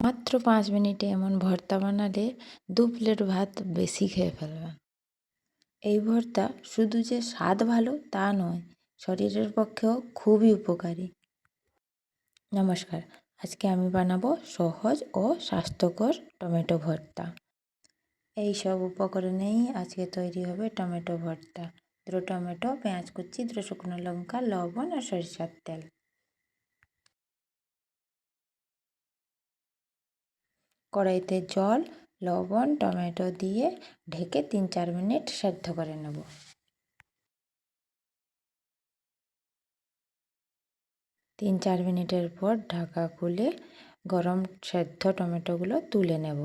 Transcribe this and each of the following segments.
মাত্র 5 মিনিটে এমন ভর্তা বানালে 2 প্লেট ভাত বেশি খেয়ে ফেলবেন। এই ভর্তা শুধু যে স্বাদ ভালো তা নয়, শরীরের পক্ষেও খুবই উপকারী। নমস্কার, আজকে আমি বানাবো সহজ ও স্বাস্থ্যকর টমেটো ভর্তা। এই সব উপকরণেই আজকে তৈরি হবে টমেটো ভর্তা। 2 টমেটো, পেঁয়াজ কুচি, 2 শুকনো লঙ্কা, লবণ আর সরিষার তেল। কড়াইতে জল, লবণ, টমেটো দিয়ে ঢেকে 3-4 মিনিট সেদ্ধ করে নেব। তিন চার মিনিটের পর ঢাকা খুলে গরম সেদ্ধ টমেটোগুলো তুলে নেব।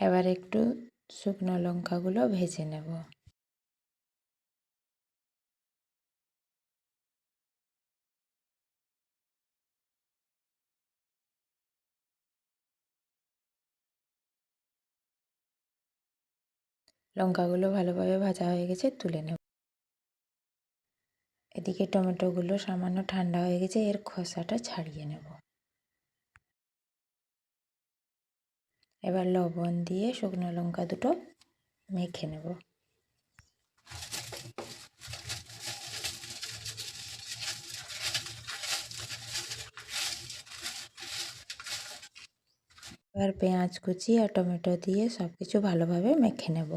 এবার একটু শুকনো লঙ্কাগুলো ভেজে নেব। লঙ্কাগুলো ভালোভাবে ভাজা হয়ে গেছে, তুলে নেব। এদিকে টমেটোগুলো সামান্য ঠান্ডা হয়ে গেছে, এর খোসাটা ছাড়িয়ে নেব। এবার লবণ দিয়ে শুকনো লঙ্কা দুটো মেখে নেব। এবার পেঁয়াজ কুচি আর টমেটো দিয়ে সব কিছু ভালোভাবে মেখে নেব।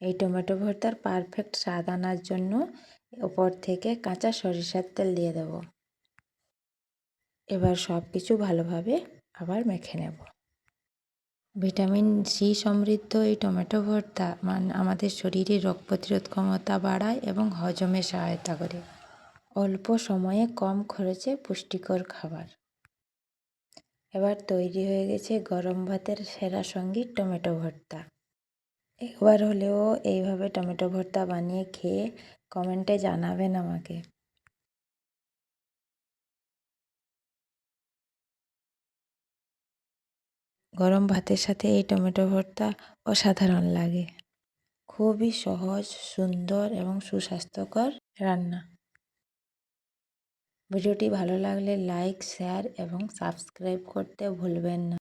এই টমেটো ভর্তার পারফেক্ট স্বাদ আনার জন্য ওপর থেকে কাঁচা সরিষার তেল দিয়ে দেব। এবার সব কিছু ভালোভাবে আবার মেখে নেব। ভিটামিন সি সমৃদ্ধ এই টমেটো ভর্তা আমাদের শরীরে রোগ প্রতিরোধ ক্ষমতা বাড়ায় এবং হজমে সহায়তা করে। অল্প সময়ে কম খরচে পুষ্টিকর খাবার। এবার তৈরি হয়ে গেছে গরম ভাতের সেরা সঙ্গী টমেটো ভর্তা। একবার হলেও এইভাবে টমেটো ভর্তা বানিয়ে খেয়ে কমেন্টে জানাবেন আমাকে। গরম ভাতের সাথে এই টমেটো ভর্তা অসাধারণ লাগে। খুবই সহজ, সুন্দর এবং সুস্বাস্থ্যকর রান্না। ভিডিওটি ভালো লাগলে লাইক, শেয়ার এবং সাবস্ক্রাইব করতে ভুলবেন না।